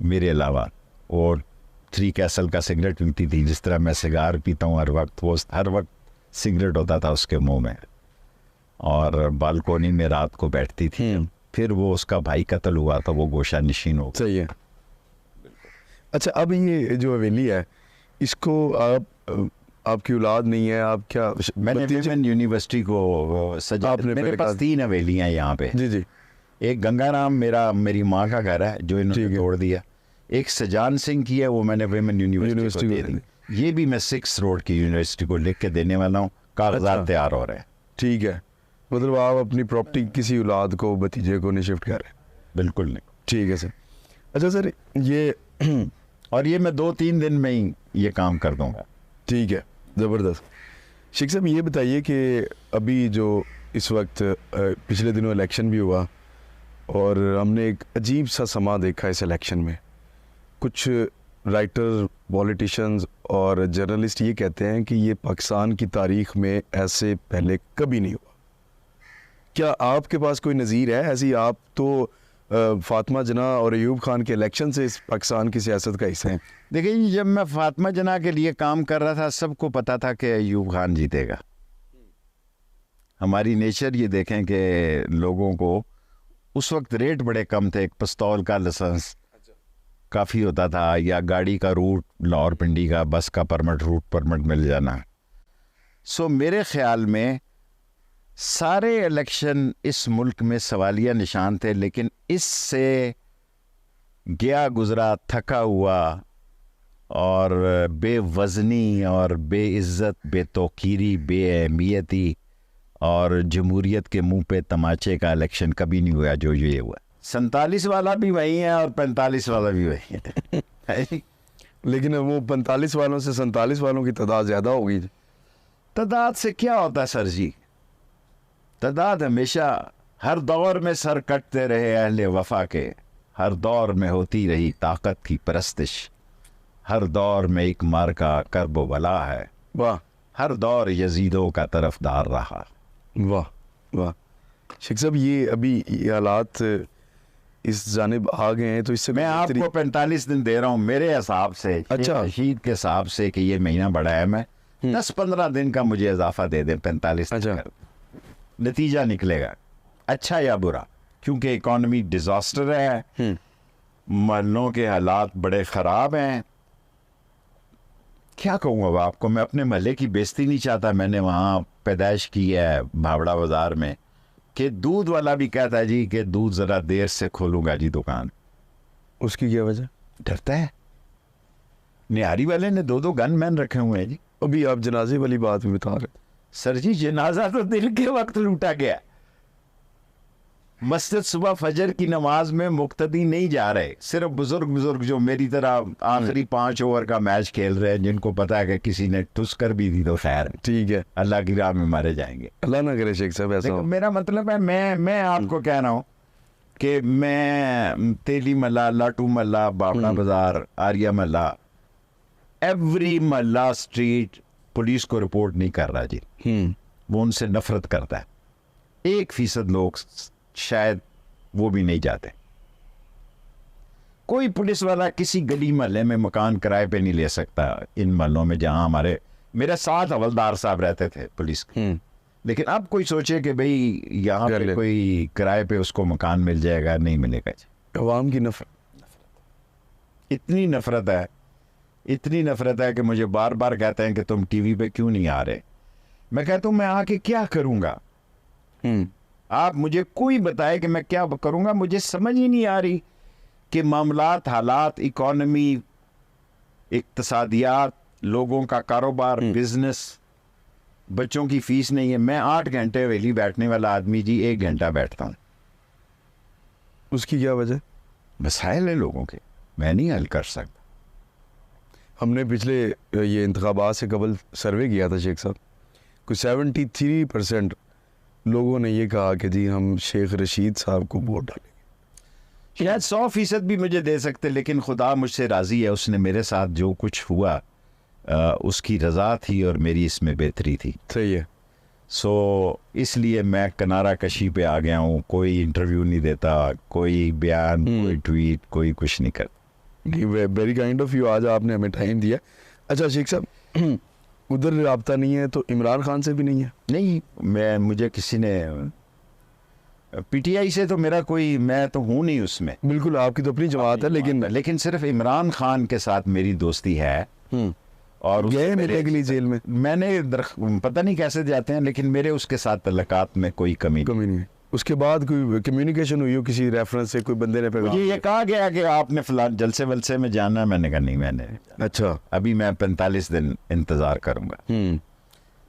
मेरे अलावा, और 3 कैसल का सिगरेट पीती थी। जिस तरह मैं सिगार पीता हूँ हर वक्त, वो हर वक्त सिगरेट होता था उसके मुंह में, और बालकोनी में रात को बैठती थी। फिर वो उसका भाई कत्ल हुआ था, वो गोशा नशीन हो गया। सही है। अच्छा, अब ये जो हवेली है, इसको आपकी औलाद नहीं है, आप क्या? मैंने विमेन यूनिवर्सिटी को सजा, मेरे पास 3 हवेलियाँ हैं यहाँ पे। जी जी। एक गंगाराम मेरी माँ का घर है जो इन्होंने तोड़ दिया। एक सजान सिंह की है, वो मैंने विमेन यूनिवर्सिटी को दे दी। ये भी मैं 6 रोड की यूनिवर्सिटी को लिख के देने वाला हूँ, कागजात तैयार हो रहे हैं। ठीक है, मतलब आप अपनी प्रॉपर्टी किसी औलाद को, भतीजे को नहीं शिफ्ट कर रहे? बिल्कुल नहीं। ठीक है सर। अच्छा सर, ये और ये मैं 2-3 दिन में ही ये काम कर दूंगा। ठीक है, ज़बरदस्त। शेख साहब, ये बताइए कि अभी जो इस वक्त पिछले दिनों इलेक्शन भी हुआ, और हमने एक अजीब सा समा देखा इस इलेक्शन में। कुछ राइटर, पॉलिटिशियंस और जर्नलिस्ट ये कहते हैं कि ये पाकिस्तान की तारीख में ऐसे पहले कभी नहीं हुआ। क्या आपके पास कोई नज़ीर है ऐसी? आप तो फातिमा जना और अयूब खान के इलेक्शन से इस पाकिस्तान की सियासत का हिस्सा हैं। देखिए, जब मैं फातिमा जना के लिए काम कर रहा था, सबको पता था कि अयूब खान जीतेगा। हमारी नेचर ये देखें कि लोगों को उस वक्त रेट बड़े कम थे। एक पिस्तौल का लाइसेंस काफ़ी होता था, या गाड़ी का रूट, लाहौर पिंडी का बस का परमिट, रूट परमिट मिल जाना। सो मेरे ख्याल में सारे इलेक्शन इस मुल्क में सवालिया निशान थे, लेकिन इससे गया गुजरा, थका हुआ और बेवज़नी और बेइज्जत, बेतौकीरी, बेअहमियती और जमहूरियत के मुंह पे तमाचे का इलेक्शन कभी नहीं हुआ जो ये हुआ। 47 वाला भी वही है और 45 वाला भी वही है। लेकिन वो 45 वालों से 47 वालों की तादाद ज़्यादा होगी। तादाद से क्या होता है सर जी? तादाद हमेशा, हर दौर में सर कटते रहे अहले वफा के, हर दौर में होती रही ताकत की परस्तिश, हर दौर में एक मार्का कर्ब वला है, वाह। हर दौर यजीदों का तरफदार रहा। वाह वाह। शेख साहब, ये अभी ये हालात इस जानिब आ गए हैं, तो इससे मैं आपको 45 दिन दे रहा हूँ मेरे हिसाब से। अच्छा, रशीद के हिसाब से कि ये महीना बड़ा है, मैं 10-15 दिन का मुझे इजाफा दे दें 45। अच्छा, नतीजा निकलेगा अच्छा या बुरा, क्योंकि इकॉनमी डिजास्टर है, महलों के हालात बड़े ख़राब हैं। क्या कहूँ अब आपको, मैं अपने महल्ले की बेइज्जती नहीं चाहता। मैंने वहाँ पैदाइश की है भावड़ा बाज़ार में, कि दूध वाला भी कहता है जी कि दूध ज़रा देर से खोलूँगा जी दुकान। उसकी क्या वजह? डरता है। निहारी वाले ने 2-2 गनमैन रखे हुए हैं जी। अभी आप जनाजे वाली बात भी बता रहे। सर जी, जनाजा तो दिन के वक्त लूटा गया। मस्जिद सुबह फजर की नमाज में मुक्तदी नहीं जा रहे, सिर्फ बुजुर्ग जो मेरी तरह आखिरी 5 ओवर का मैच खेल रहे हैं, जिनको पता है कि किसी ने ठुस कर भी दी तो खैर, ठीक है, अल्लाह की राह में मारे जाएंगे। अल्लाह ना करे शेख साहब ऐसा हो। मेरा मतलब है, मैं आपको कह रहा हूँ कि मैं तेली महला, लाटू महला, बावड़ा बाजार, आर्या महला, एवरी महला स्ट्रीट पुलिस को रिपोर्ट नहीं कर रहा जी। वो उनसे नफरत करता है। 1% लोग शायद वो भी नहीं जाते। कोई पुलिस वाला किसी गली महल्ले में मकान किराए पे नहीं ले सकता इन महलों में जहां मेरे साथ हवलदार साहब रहते थे पुलिस के। लेकिन अब कोई सोचे कि भाई यहाँ पे कोई किराए पे उसको मकान मिल जाएगा, नहीं मिलेगा। अवाम की नफरत, इतनी नफरत है कि मुझे बार बार कहते हैं कि तुम टीवी पे क्यों नहीं आ रहे। मैं कहता हूँ मैं आके क्या करूँगा, आप मुझे कोई बताए कि मैं क्या करूँगा। मुझे समझ ही नहीं आ रही कि मामलात, हालात, इकॉनमी, इक्तसादियात, लोगों का कारोबार, बिजनेस, बच्चों की फीस नहीं है। मैं 8 घंटे हवेली बैठने वाला आदमी जी 1 घंटा बैठता हूँ। उसकी क्या वजह? मसाइल है लोगों के, मैं नहीं हल कर सकता। हमने पिछले ये इंतखाबात से कबल सर्वे किया था शेख साहब, कुछ 73% लोगों ने ये कहा कि जी हम शेख रशीद साहब को वोट डालेंगे। शायद 100% भी मुझे दे सकते, लेकिन खुदा मुझसे राज़ी है। उसने मेरे साथ जो कुछ हुआ उसकी रज़ा थी और मेरी इसमें बेहतरी थी। सही है। सो इसलिए मैं किनारा कशी पे आ गया हूँ। कोई इंटरव्यू नहीं देता, कोई बयान, कोई ट्वीट, कोई कुछ नहीं करता। वेरी काइंड ऑफ यू, आज आपने हमें टाइम दिया। अच्छा शेख साहब, उधर राब्ता नहीं है तो इमरान खान से भी नहीं है? नहीं, मुझे किसी ने पीटीआई से तो मेरा कोई, मैं तो हूँ नहीं उसमें। बिल्कुल, आपकी तो अपनी जमात है, लेकिन सिर्फ इमरान खान के साथ मेरी दोस्ती है। और गए मिलने के लिए जेल में? मैंने पता नहीं कैसे जाते हैं, लेकिन मेरे उसके साथ तल्लुकात में कोई कमी नहीं। उसके बाद कोई कम्युनिकेशन हुई हो किसी रेफरेंस से, कोई बंदे ने पैगाम? ये कहा गया कि आपने फलान जलसे वलसे में जाना है, मैंने कहा नहीं, मैंने। अच्छा, अभी मैं 45 दिन इंतजार करूंगा।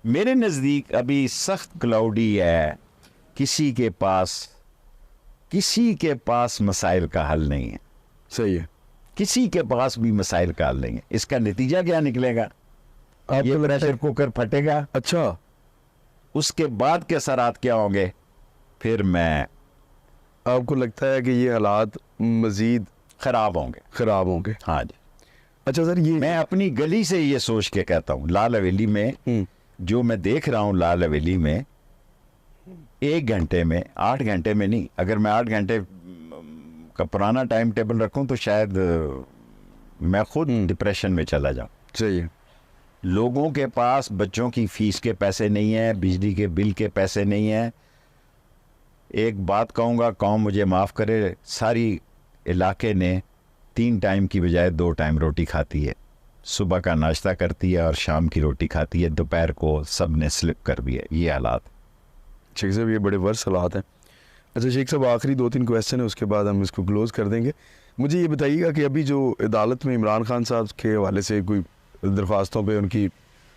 मेरे नज़दीक अभी सख्त क्लाउडी है, किसी के पास मसाइल का हल नहीं है। सही है, किसी के पास भी मसाइल का हल नहीं है। इसका नतीजा क्या निकलेगा? ये प्रेशर कुकर फटेगा। अच्छा, उसके बाद के असरात क्या होंगे, फिर मैं, आपको लगता है कि ये हालात मजीद खराब होंगे? हाँ जी। अच्छा सर, ये मैं अपनी गली से ये सोच के कहता हूँ, लाल हवेली में जो मैं देख रहा हूँ, लाल हवेली में 1 घंटे में, 8 घंटे में नहीं, अगर मैं 8 घंटे का पुराना टाइम टेबल रखूं तो शायद मैं खुद डिप्रेशन में चला जाऊं। सही है। लोगों के पास बच्चों की फीस के पैसे नहीं है, बिजली के बिल के पैसे नहीं है। एक बात कहूँगा, कौम मुझे माफ़ करे, सारी इलाके ने 3 टाइम की बजाय 2 टाइम रोटी खाती है। सुबह का नाश्ता करती है और शाम की रोटी खाती है। दोपहर को सब ने स्लिप कर दिया। ये हालात। शेख साहब, ये बड़े वर्स्ट हालात हैं। अच्छा शेख साहब, आखिरी 2-3 क्वेश्चन है, उसके बाद हम इसको क्लोज़ कर देंगे। मुझे ये बताइएगा कि अभी जो अदालत में इमरान खान साहब के हवाले से कोई दरख्वास्तों पे उनकी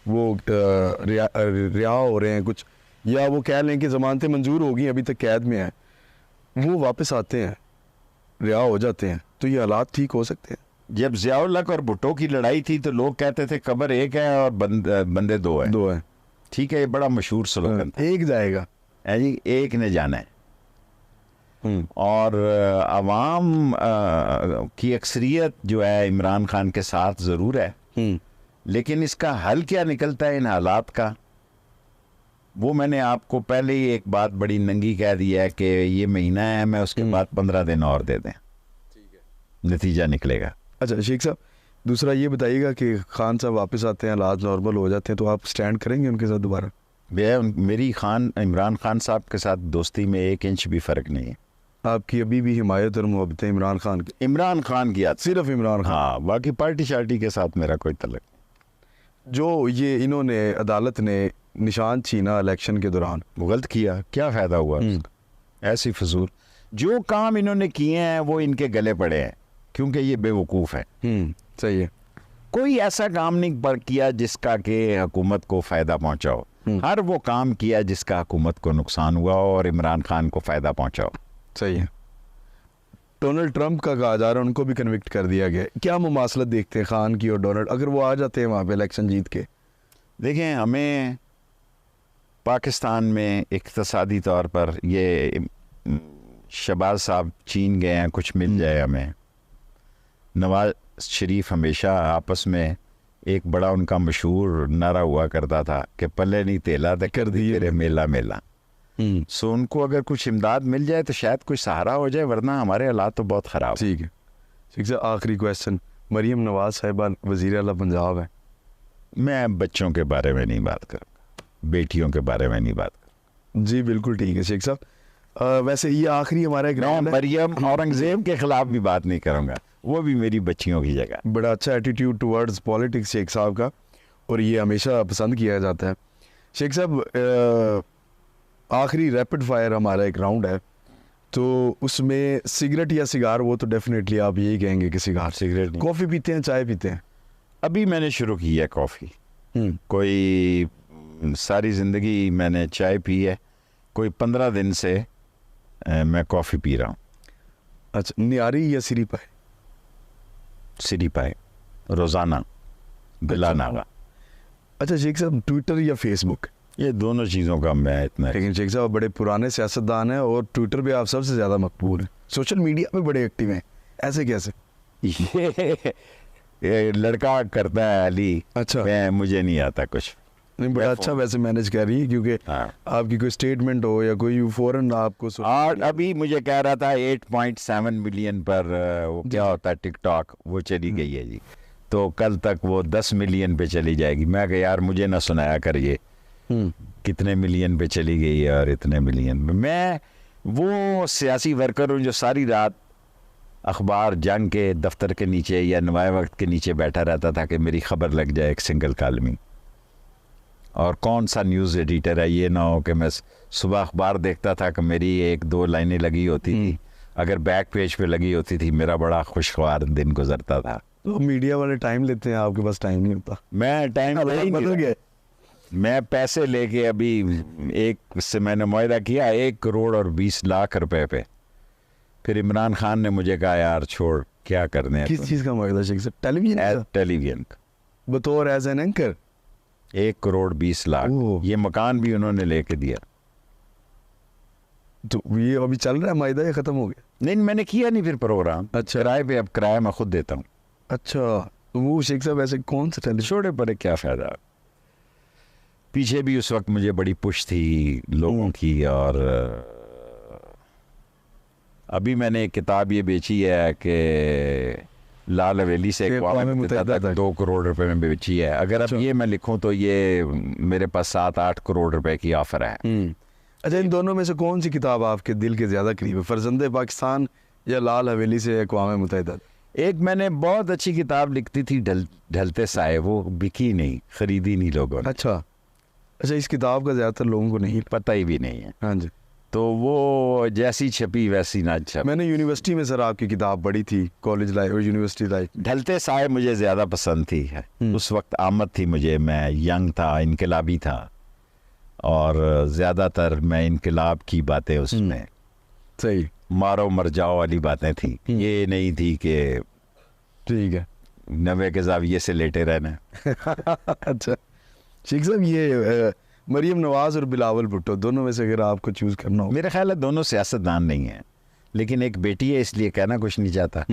वो रिहा हो रहे हैं कुछ, या वो कह लें कि ज़मानतें मंजूर हो गई, अभी तक कैद में है, वो वापस आते हैं, रिहा हो जाते हैं, तो ये हालात ठीक हो सकते हैं? जब ज़ियाउल हक और भुट्टो की लड़ाई थी तो लोग कहते थे कब्र एक है और बंदे 2 हैं। ठीक है, ये बड़ा मशहूर स्लोगन था। एक जाएगा है जी, एक ने जाना है। और अवाम की अक्सरियत जो है इमरान खान के साथ ज़रूर है, लेकिन इसका हल क्या निकलता है इन हालात का, वो मैंने आपको पहले ही एक बात बड़ी नंगी कह दी है कि ये महीना है, मैं उसके बाद 15 दिन और दे दें, ठीक है, नतीजा निकलेगा। अच्छा शेख साहब, दूसरा ये बताइएगा कि खान साहब वापस आते हैं, हालात नॉर्मल हो जाते हैं, तो आप स्टैंड करेंगे उनके साथ दोबारा? मेरी इमरान खान साहब के साथ दोस्ती में 1 इंच भी फ़र्क नहीं है। आपकी अभी भी हिमायत और मोहब्बत है इमरान खान की? सिर्फ इमरान खान? हाँ, बाकी पार्टी शार्टी के साथ मेरा कोई तल्लुक नहीं। जो ये इन्होंने अदालत ने निशान छीना इलेक्शन के दौरान, वो गलत किया, क्या फ़ायदा हुआ? ऐसी फजूल जो काम इन्होंने किए हैं वो इनके गले पड़े हैं, क्योंकि ये बेवकूफ़ है। सही है। कोई ऐसा काम नहीं किया जिसका कि हुकूमत को फ़ायदा पहुँचाओ। हर वो काम किया जिसका हुकूमत को नुकसान हुआ और इमरान खान को फ़ायदा पहुँचाओ। सही है। डोनाल्ड ट्रंप का कहा जा रहा है उनको भी कन्विक्ट कर दिया गया। क्या मुमासलत देखते हैं खान की और डोनाल्ड, अगर वो आ जाते हैं वहाँ पे इलेक्शन जीत के? देखें, हमें पाकिस्तान में इक़्तिसादी तौर पर ये शहबाज साहब चीन गए हैं, कुछ मिल जाए हमें। नवाज शरीफ हमेशा आपस में एक बड़ा उनका मशहूर नारा हुआ करता था कि पल्ले नहीं तेला तो कर दी तेरे मेला मेला। सो उनको अगर कुछ इमदाद मिल जाए तो शायद कोई सहारा हो जाए, वरना हमारे हालात तो बहुत ख़राब। ठीक है। ठीक है, आखिरी क्वेश्चन, मरीम नवाज साहिबा वज़ीर आला पंजाब है। मैं बच्चों के बारे में नहीं बात करूँगा, बेटियों के बारे में नहीं बात करूँगा। जी बिल्कुल ठीक है शेख साहब। वैसे ये आखिरी हमारा ग्राउंड, मरियम औरंगजेब के खिलाफ भी बात नहीं करूँगा, वो भी मेरी बच्चियों की जगह। बड़ा अच्छा एटीट्यूड टुवर्ड्स पॉलिटिक्स शेख साहब का, और ये हमेशा पसंद किया जाता है। शेख साहब, आखिरी रैपिड फायर हमारा एक राउंड है, तो उसमें सिगरेट या सिगार, वो तो डेफिनेटली आप यही कहेंगे कि सिगार। सिगरेट। कॉफ़ी पीते हैं, चाय पीते हैं? अभी मैंने शुरू की है कॉफ़ी। कोई सारी ज़िंदगी मैंने चाय पी है, कोई 15 दिन से मैं कॉफ़ी पी रहा हूँ। अच्छा, नियारी या सिरी पाए? सिरी पाए, रोज़ाना, बिला नागा। अच्छा शेख साहब, ट्विटर या फेसबुक? ये दोनों चीज़ों का मैं इतना। लेकिन शेख साहब बड़े पुराने सियासतदान हैं और ट्विटर पे आप सबसे ज़्यादा मकबूल हैं, सोशल मीडिया पे बड़े एक्टिव हैं, ऐसे कैसे? ये लड़का करता है अली। अच्छा, मुझे नहीं आता कुछ। नहीं, बड़ा अच्छा वैसे मैनेज कर रही है, क्योंकि हाँ। आपकी कोई स्टेटमेंट हो या कोई फौरन आपको और अभी मुझे कह रहा था 8.7 मिलियन पर वो क्या होता है टिकटॉक, वो चली गई है जी। तो कल तक वो 10 मिलियन पे चली जाएगी। मैं कहा यार मुझे ना सुनाया करिए कितने मिलियन पे चली गई है और इतने मिलियन में। मैं वो सियासी वर्कर हूँ जो सारी रात अखबार जंग के दफ्तर के नीचे या नवाए वक्त के नीचे बैठा रहता था कि मेरी खबर लग जाए एक सिंगल कॉलमी। और कौन सा न्यूज़ एडिटर है, ये ना हो कि मैं सुबह अखबार देखता था कि मेरी 1-2 लाइनें लगी होती थी, अगर बैक पेज पे लगी होती थी मेरा बड़ा खुशगवार दिन गुजरता था। तो मीडिया वाले टाइम लेते हैं, आपके पास टाइम नहीं होता। मैं टाइम बदल गया। मैं पैसे लेके अभी एक से मैंने मुआहदा किया 1 करोड़ और 20 लाख रुपए पे। फिर इमरान खान ने मुझे कहा यार छोड़, क्या करने हैं किस चीज़ का मुआवजा शेख साहब? टेलीविजन का? टेलीविजन बतौर as an anchor? 1 crore 20 lakh. Oh. ये मकान भी उन्होंने लेके दिया। तो ये अभी चल रहा है मायदा या खत्म हो गया? नहीं मैंने किया नहीं फिर प्रोग्राम। अच्छा। किराए पे, अब किराया मैं खुद देता हूँ। अच्छा, तो वो शेख साहब ऐसे कौन सा टेलीविजन? छोड़े पड़े क्या फायदा। पीछे भी उस वक्त मुझे बड़ी पुश थी लोगों की। और अभी मैंने एक किताब ये बेची है कि लाल हवेली से अक़वाम मुत्तहिदा तक 2 करोड़ रुपए में बेची है। अगर अब ये मैं लिखूं तो ये मेरे पास 7-8 करोड़ रुपए की ऑफर है। अच्छा, इन दोनों में से कौन सी किताब आपके दिल के ज़्यादा करीब है, फर्जंदे पाकिस्तान या लाल हवेली से अक़वाम मुत्तहिदा? एक मैंने बहुत अच्छी किताब लिखती थी ढलते साए, वो बिकी नहीं, खरीदी नहीं लोगों ने। अच्छा, इस किताब का ज़्यादातर लोगों को नहीं पता ही भी नहीं है। हाँ जी। तो वो जैसी छपी वैसी ना छप। मैंने यूनिवर्सिटी में सर आपकी किताब पढ़ी थी, कॉलेज लाइफ और यूनिवर्सिटी लाइफ। ढलते साए मुझे ज़्यादा पसंद थी। उस वक्त आमद थी मुझे, मैं यंग था, इनकलाबी था, और ज़्यादातर मैं इनकलाब की बातें उसमें, सही, मारो मर जाओ वाली बातें थी। ये नहीं थी कि ठीक है 90 के ज़ाविये से लेटे रहना। अच्छा शेख साहब, ये मरियम नवाज और बिलावल भुट्टो दोनों में से अगर आपको चूज़ करना हो? मेरा ख्याल है दोनों सियासतदान नहीं हैं, लेकिन एक बेटी है इसलिए कहना कुछ नहीं चाहता।